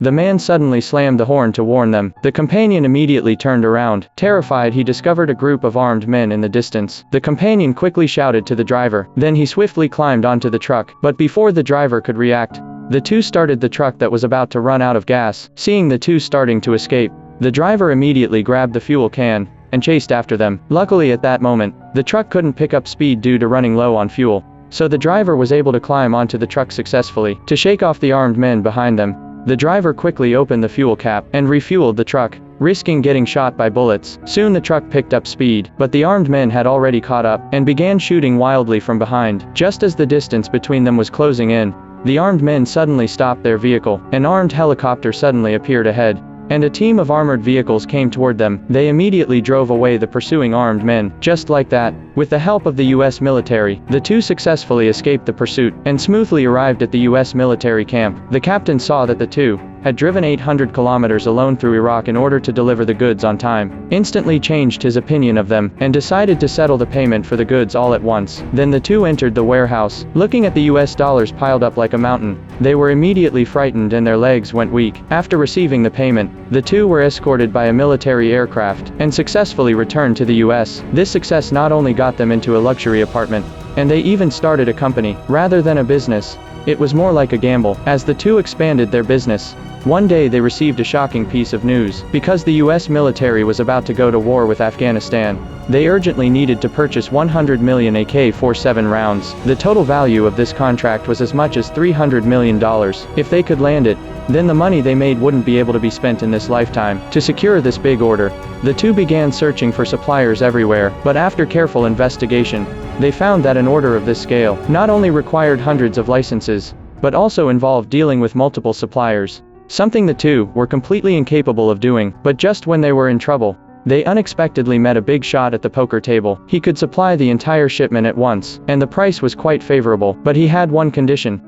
The man suddenly slammed the horn to warn them. The companion immediately turned around. Terrified, he discovered a group of armed men in the distance. The companion quickly shouted to the driver. Then he swiftly climbed onto the truck. But before the driver could react, the two started the truck that was about to run out of gas. Seeing the two starting to escape, the driver immediately grabbed the fuel can and chased after them. Luckily at that moment, the truck couldn't pick up speed due to running low on fuel. So the driver was able to climb onto the truck successfully. To shake off the armed men behind them, the driver quickly opened the fuel cap and refueled the truck, risking getting shot by bullets. Soon the truck picked up speed, but the armed men had already caught up and began shooting wildly from behind. Just as the distance between them was closing in, the armed men suddenly stopped their vehicle. An armed helicopter suddenly appeared ahead, and a team of armored vehicles came toward them. They immediately drove away the pursuing armed men. Just like that, with the help of the US military, the two successfully escaped the pursuit and smoothly arrived at the US military camp. The captain saw that the two had driven 800 kilometers alone through Iraq in order to deliver the goods on time, instantly changed his opinion of them, and decided to settle the payment for the goods all at once. Then the two entered the warehouse. Looking at the US dollars piled up like a mountain, they were immediately frightened and their legs went weak. After receiving the payment, the two were escorted by a military aircraft and successfully returned to the US. This success not only got them into a luxury apartment, and they even started a company, rather than a business. It was more like a gamble. As the two expanded their business, one day they received a shocking piece of news. Because the US military was about to go to war with Afghanistan, they urgently needed to purchase 100 million AK-47 rounds. The total value of this contract was as much as $300 million. If they could land it, then the money they made wouldn't be able to be spent in this lifetime. To secure this big order, the two began searching for suppliers everywhere, but after careful investigation, they found that an order of this scale not only required hundreds of licenses, but also involved dealing with multiple suppliers, something the two were completely incapable of doing. But just when they were in trouble, they unexpectedly met a big shot at the poker table. He could supply the entire shipment at once, and the price was quite favorable, but he had one condition.